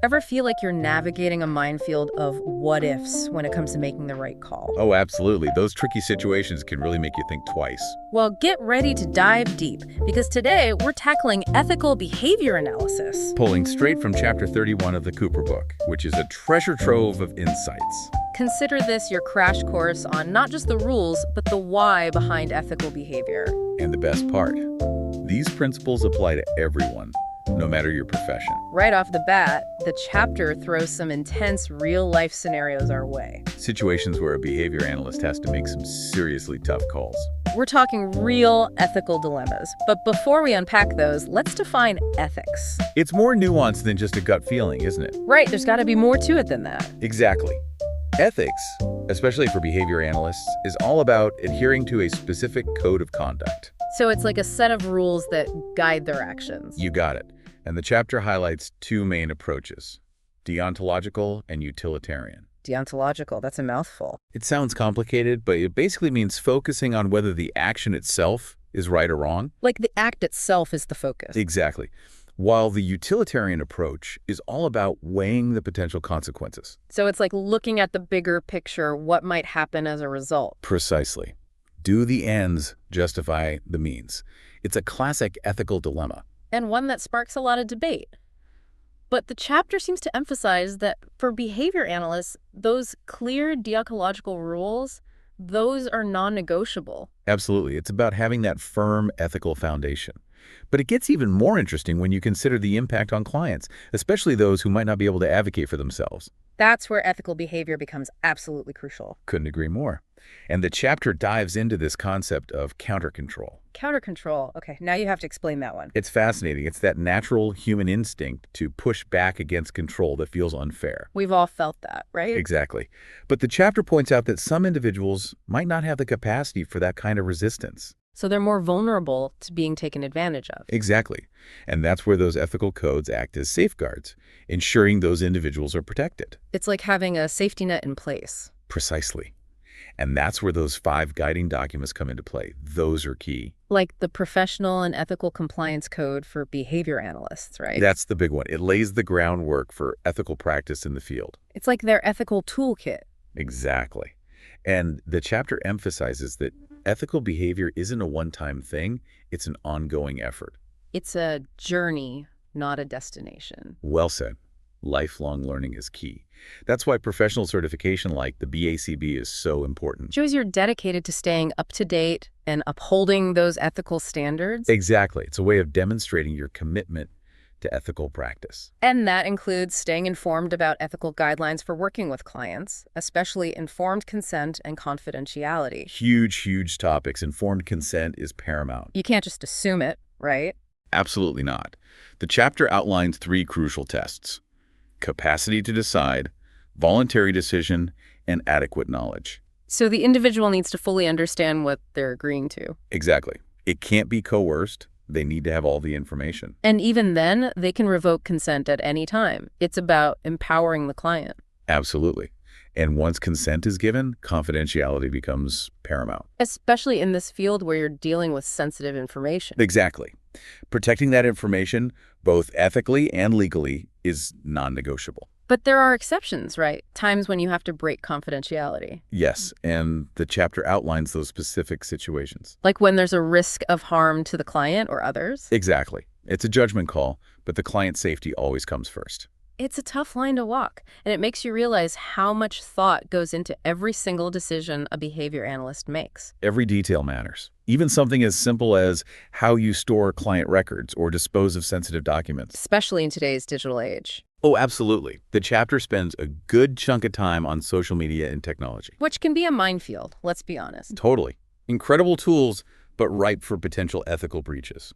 Ever feel like you're navigating a minefield of what-ifs when it comes to making the right call? Oh, absolutely. Those tricky situations can really make you think twice. Well, get ready to dive deep, because today we're tackling ethical behavior analysis. Pulling straight from Chapter 31 of the Cooper book, which is a treasure trove of insights. Consider this your crash course on not just the rules, but the why behind ethical behavior. And the best part, these principles apply to everyone, no matter your profession. Right off the bat, the chapter throws some intense real-life scenarios our way. Situations where a behavior analyst has to make some seriously tough calls. We're talking real ethical dilemmas. But before we unpack those, let's define ethics. It's more nuanced than just a gut feeling, isn't it? Right, there's got to be more to it than that. Exactly. Ethics, especially for behavior analysts, is all about adhering to a specific code of conduct. So it's like a set of rules that guide their actions. You got it. And the chapter highlights two main approaches, deontological and utilitarian. Deontological, that's a mouthful. It sounds complicated, but it basically means focusing on whether the action itself is right or wrong. Like the act itself is the focus. Exactly. While the utilitarian approach is all about weighing the potential consequences. So it's like looking at the bigger picture, what might happen as a result. Precisely. Do the ends justify the means? It's a classic ethical dilemma. And one that sparks a lot of debate. But the chapter seems to emphasize that for behavior analysts, those clear deontological rules, those are non-negotiable. Absolutely. It's about having that firm ethical foundation. But it gets even more interesting when you consider the impact on clients, especially those who might not be able to advocate for themselves. That's where ethical behavior becomes absolutely crucial. Couldn't agree more. And the chapter dives into this concept of countercontrol. Countercontrol. Okay, now you have to explain that one. It's fascinating. It's that natural human instinct to push back against control that feels unfair. We've all felt that, right? Exactly. But the chapter points out that some individuals might not have the capacity for that kind of resistance. So they're more vulnerable to being taken advantage of. Exactly. And that's where those ethical codes act as safeguards, ensuring those individuals are protected. It's like having a safety net in place. Precisely. And that's where those 5 guiding documents come into play. Those are key. Like the Professional and Ethical Compliance Code for behavior analysts, right? That's the big one. It lays the groundwork for ethical practice in the field. It's like their ethical toolkit. Exactly. And the chapter emphasizes that ethical behavior isn't a one-time thing. It's an ongoing effort. It's a journey, not a destination. Well said. Lifelong learning is key. That's why professional certification like the BACB is so important. Shows you're dedicated to staying up to date and upholding those ethical standards. Exactly. It's a way of demonstrating your commitment to ethical practice. And that includes staying informed about ethical guidelines for working with clients, especially informed consent and confidentiality. Huge, huge topics. Informed consent is paramount. You can't just assume it, right? Absolutely not. The chapter outlines 3 crucial tests: capacity to decide, voluntary decision, and adequate knowledge. So the individual needs to fully understand what they're agreeing to. Exactly. It can't be coerced. They need to have all the information. And even then, they can revoke consent at any time. It's about empowering the client. Absolutely. And once consent is given, confidentiality becomes paramount. Especially in this field where you're dealing with sensitive information. Exactly. Protecting that information, both ethically and legally, is non-negotiable. But there are exceptions, right? Times when you have to break confidentiality. Yes, and the chapter outlines those specific situations. Like when there's a risk of harm to the client or others? Exactly. It's a judgment call, but the client's safety always comes first. It's a tough line to walk, and it makes you realize how much thought goes into every single decision a behavior analyst makes. Every detail matters. Even something as simple as how you store client records or dispose of sensitive documents. Especially in today's digital age. Oh, absolutely. The chapter spends a good chunk of time on social media and technology. Which can be a minefield, let's be honest. Totally. Incredible tools, but ripe for potential ethical breaches.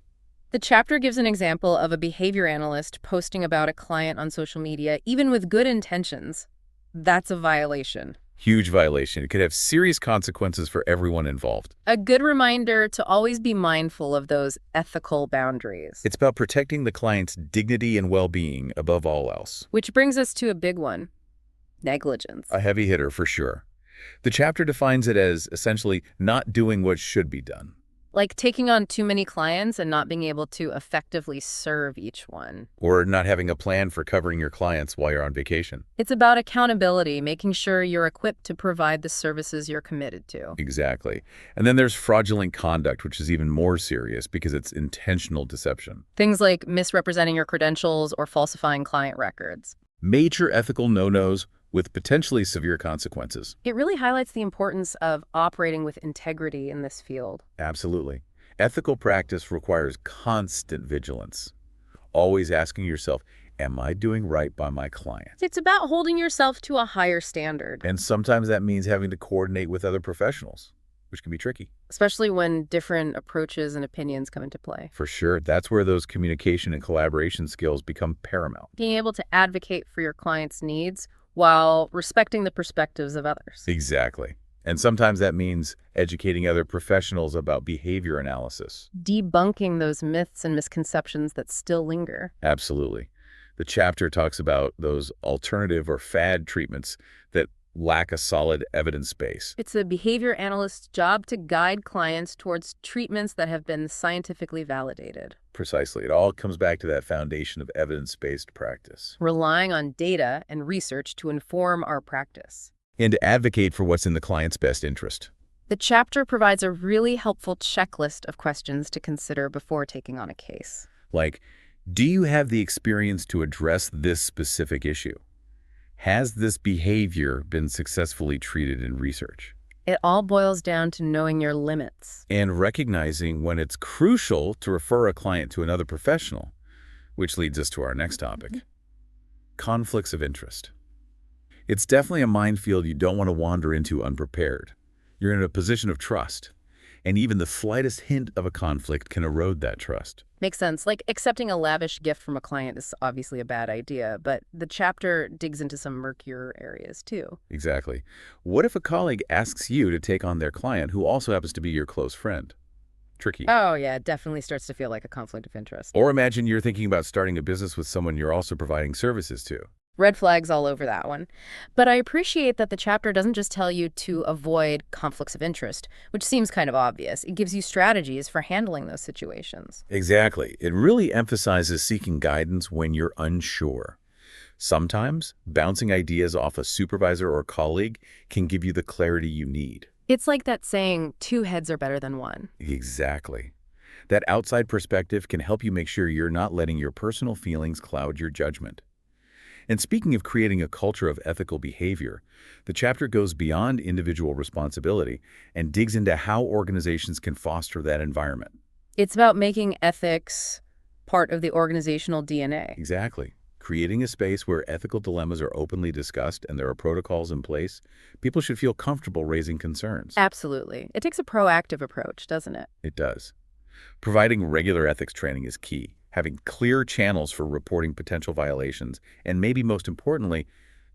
The chapter gives an example of a behavior analyst posting about a client on social media, even with good intentions. That's a violation. Huge violation. It could have serious consequences for everyone involved. A good reminder to always be mindful of those ethical boundaries. It's about protecting the client's dignity and well-being above all else. Which brings us to a big one: negligence. A heavy hitter for sure. The chapter defines it as essentially not doing what should be done. Like taking on too many clients and not being able to effectively serve each one. Or not having a plan for covering your clients while you're on vacation. It's about accountability, making sure you're equipped to provide the services you're committed to. Exactly. And then there's fraudulent conduct, which is even more serious because it's intentional deception. Things like misrepresenting your credentials or falsifying client records. Major ethical no-nos with potentially severe consequences. It really highlights the importance of operating with integrity in this field. Absolutely. Ethical practice requires constant vigilance. Always asking yourself, am I doing right by my client? It's about holding yourself to a higher standard, And sometimes that means having to coordinate with other professionals, which can be tricky. especially when different approaches and opinions come into play. For sure, that's where those communication and collaboration skills become paramount. Being able to advocate for your client's needs while respecting the perspectives of others. Exactly. And sometimes that means educating other professionals about behavior analysis. Debunking those myths and misconceptions that still linger. Absolutely. The chapter talks about those alternative or fad treatments that lack a solid evidence base. It's a behavior analyst's job to guide clients towards treatments that have been scientifically validated, Precisely. It all comes back to that foundation of evidence-based practice. relying on data and research to inform our practice. And to advocate for what's in the client's best interest. The chapter provides a really helpful checklist of questions to consider before taking on a case. Like, do you have the experience to address this specific issue? Has this behavior been successfully treated in research? It all boils down to knowing your limits. And recognizing when it's crucial to refer a client to another professional, which leads us to our next topic, conflicts of interest. It's definitely a minefield you don't want to wander into unprepared. You're in a position of trust, and even the slightest hint of a conflict can erode that trust. Makes sense. Like accepting a lavish gift from a client is obviously a bad idea, but the chapter digs into some murkier areas too. Exactly. What if a colleague asks you to take on their client who also happens to be your close friend? Tricky. Oh yeah, it definitely starts to feel like a conflict of interest. Or imagine you're thinking about starting a business with someone you're also providing services to. Red flags all over that one. But I appreciate that the chapter doesn't just tell you to avoid conflicts of interest, which seems kind of obvious. It gives you strategies for handling those situations. Exactly. It really emphasizes seeking guidance when you're unsure. Sometimes, bouncing ideas off a supervisor or colleague can give you the clarity you need. It's like that saying, two heads are better than one. Exactly. That outside perspective can help you make sure you're not letting your personal feelings cloud your judgment. And speaking of creating a culture of ethical behavior, the chapter goes beyond individual responsibility and digs into how organizations can foster that environment. It's about making ethics part of the organizational DNA. Exactly. Creating a space where ethical dilemmas are openly discussed and there are protocols in place, people should feel comfortable raising concerns. Absolutely. It takes a proactive approach, doesn't it? It does. Providing regular ethics training is key. Having clear channels for reporting potential violations, and maybe most importantly,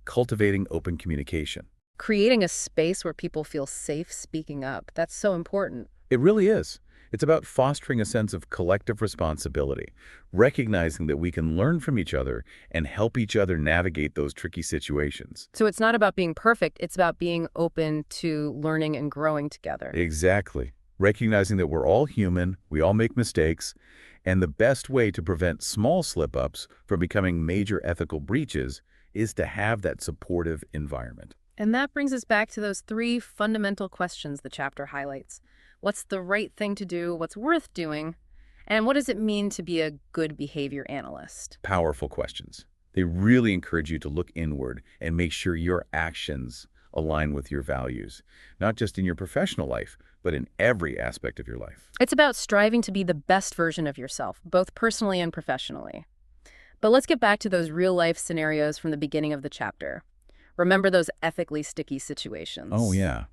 cultivating open communication. Creating a space where people feel safe speaking up. That's so important. It really is. It's about fostering a sense of collective responsibility, recognizing that we can learn from each other and help each other navigate those tricky situations. So it's not about being perfect, it's about being open to learning and growing together. Exactly. Recognizing that we're all human, we all make mistakes, and the best way to prevent small slip-ups from becoming major ethical breaches is to have that supportive environment. And that brings us back to those three fundamental questions the chapter highlights. What's the right thing to do? What's worth doing? And what does it mean to be a good behavior analyst? Powerful questions. They really encourage you to look inward and make sure your actions align with your values, not just in your professional life, but in every aspect of your life. It's about striving to be the best version of yourself, both personally and professionally. But let's get back to those real-life scenarios from the beginning of the chapter. Remember those ethically sticky situations. Oh, yeah.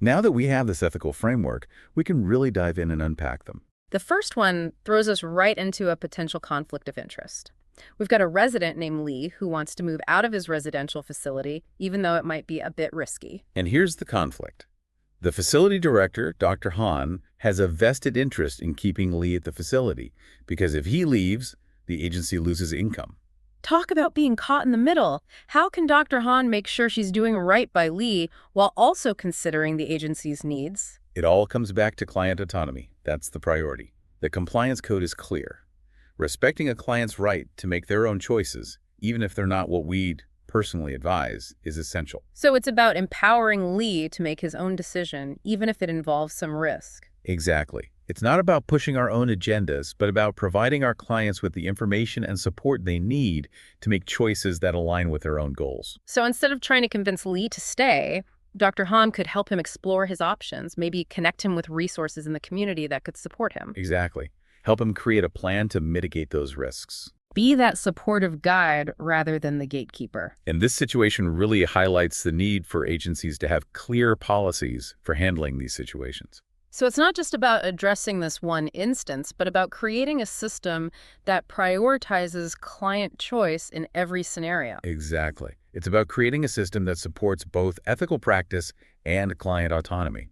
Now that we have this ethical framework, we can really dive in and unpack them. The first one throws us right into a potential conflict of interest. We've got a resident named Lee who wants to move out of his residential facility, even though it might be a bit risky. And here's the conflict. The facility director, Dr. Han, has a vested interest in keeping Lee at the facility because if he leaves, the agency loses income. Talk about being caught in the middle. How can Dr. Han make sure she's doing right by Lee while also considering the agency's needs? It all comes back to client autonomy. That's the priority. The compliance code is clear. Respecting a client's right to make their own choices, even if they're not what we'd personally advise, is essential. So it's about empowering Lee to make his own decision, even if it involves some risk. Exactly. It's not about pushing our own agendas, but about providing our clients with the information and support they need to make choices that align with their own goals. So instead of trying to convince Lee to stay, Dr. Hahn could help him explore his options, maybe connect him with resources in the community that could support him. Exactly. Help him create a plan to mitigate those risks. Be that supportive guide rather than the gatekeeper. And this situation really highlights the need for agencies to have clear policies for handling these situations. So it's not just about addressing this one instance, but about creating a system that prioritizes client choice in every scenario. Exactly. It's about creating a system that supports both ethical practice and client autonomy.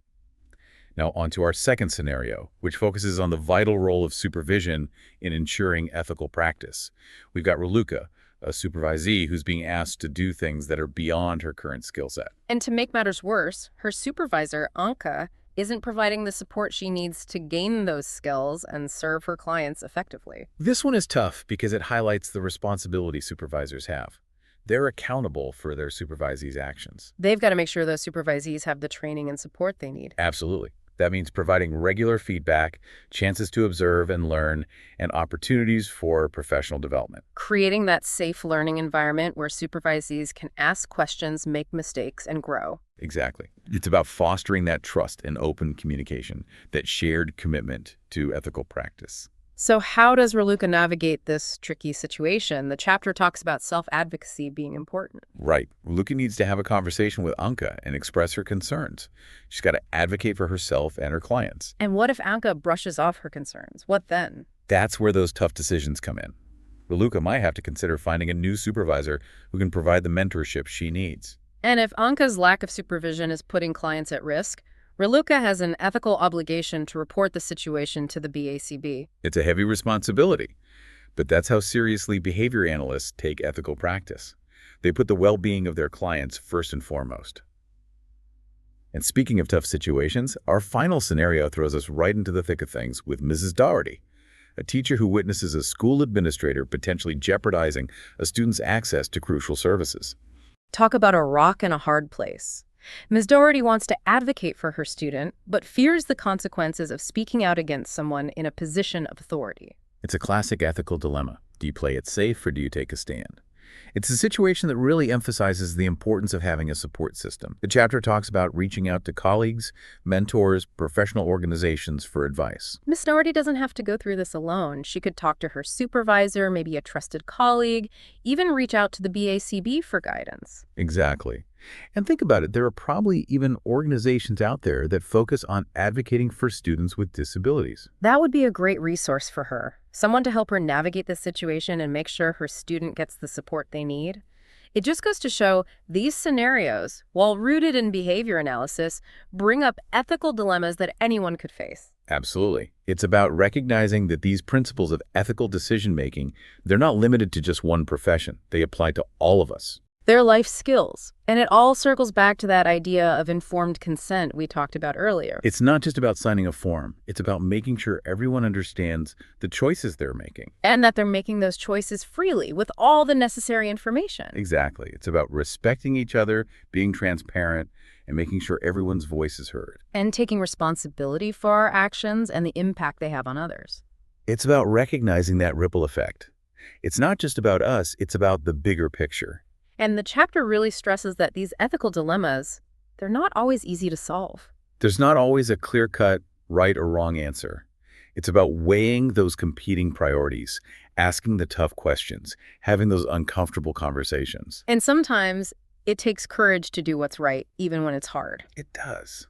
Now, on to our second scenario, which focuses on the vital role of supervision in ensuring ethical practice. We've got Raluca, a supervisee who's being asked to do things that are beyond her current skill set. And to make matters worse, her supervisor, Anka, isn't providing the support she needs to gain those skills and serve her clients effectively. This one is tough because it highlights the responsibility supervisors have. They're accountable for their supervisees' actions. They've got to make sure those supervisees have the training and support they need. Absolutely. That means providing regular feedback, chances to observe and learn, and opportunities for professional development. Creating that safe learning environment where supervisees can ask questions, make mistakes, and grow. Exactly. It's about fostering that trust and open communication, that shared commitment to ethical practice. So how does Raluca navigate this tricky situation? The chapter talks about self-advocacy being important. Right. Raluca needs to have a conversation with Anka and express her concerns. She's got to advocate for herself and her clients. And what if Anka brushes off her concerns? What then? That's where those tough decisions come in. Raluca might have to consider finding a new supervisor who can provide the mentorship she needs. And if Anka's lack of supervision is putting clients at risk, Raluca has an ethical obligation to report the situation to the BACB. It's a heavy responsibility, but that's how seriously behavior analysts take ethical practice. They put the well-being of their clients first and foremost. And speaking of tough situations, our final scenario throws us right into the thick of things with Mrs. Doherty, a teacher who witnesses a school administrator potentially jeopardizing a student's access to crucial services. Talk about a rock and a hard place. Ms. Doherty wants to advocate for her student, but fears the consequences of speaking out against someone in a position of authority. It's a classic ethical dilemma. Do you play it safe or do you take a stand? It's a situation that really emphasizes the importance of having a support system. The chapter talks about reaching out to colleagues, mentors, professional organizations for advice. Ms. Doherty doesn't have to go through this alone. She could talk to her supervisor, maybe a trusted colleague, even reach out to the BACB for guidance. Exactly. And think about it, there are probably even organizations out there that focus on advocating for students with disabilities. That would be a great resource for her. Someone to help her navigate the situation and make sure her student gets the support they need. It just goes to show these scenarios, while rooted in behavior analysis, bring up ethical dilemmas that anyone could face. Absolutely. It's about recognizing that these principles of ethical decision-making, they're not limited to just one profession. They apply to all of us. They're life skills. And it all circles back to that idea of informed consent we talked about earlier. It's not just about signing a form. It's about making sure everyone understands the choices they're making. And that they're making those choices freely with all the necessary information. Exactly. It's about respecting each other, being transparent, and making sure everyone's voice is heard. And taking responsibility for our actions and the impact they have on others. It's about recognizing that ripple effect. It's not just about us, it's about the bigger picture. And the chapter really stresses that these ethical dilemmas, they're not always easy to solve. There's not always a clear-cut right or wrong answer. It's about weighing those competing priorities, asking the tough questions, having those uncomfortable conversations. And sometimes it takes courage to do what's right, even when it's hard. It does.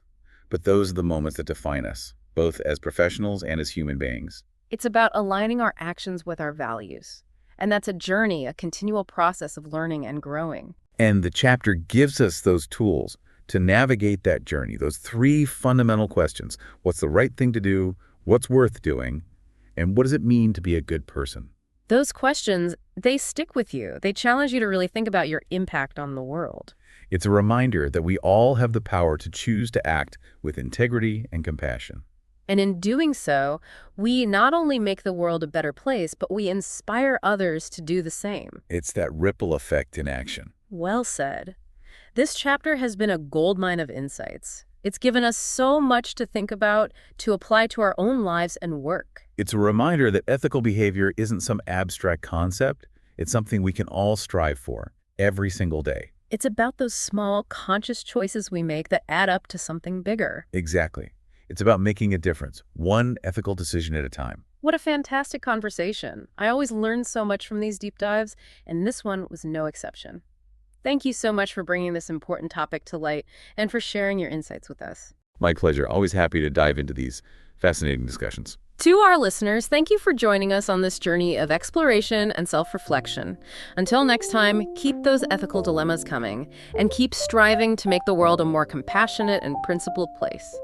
But those are the moments that define us, both as professionals and as human beings. It's about aligning our actions with our values. And that's a journey, a continual process of learning and growing. And the chapter gives us those tools to navigate that journey, those three fundamental questions. What's the right thing to do? What's worth doing? And what does it mean to be a good person? Those questions, they stick with you. They challenge you to really think about your impact on the world. It's a reminder that we all have the power to choose to act with integrity and compassion. And in doing so, we not only make the world a better place, but we inspire others to do the same. It's that ripple effect in action. Well said. This chapter has been a goldmine of insights. It's given us so much to think about, to apply to our own lives and work. It's a reminder that ethical behavior isn't some abstract concept. It's something we can all strive for every single day. It's about those small, conscious choices we make that add up to something bigger. Exactly. It's about making a difference, one ethical decision at a time. What a fantastic conversation. I always learn so much from these deep dives, and this one was no exception. Thank you so much for bringing this important topic to light and for sharing your insights with us. My pleasure. Always happy to dive into these fascinating discussions. To our listeners, thank you for joining us on this journey of exploration and self-reflection. Until next time, keep those ethical dilemmas coming and keep striving to make the world a more compassionate and principled place.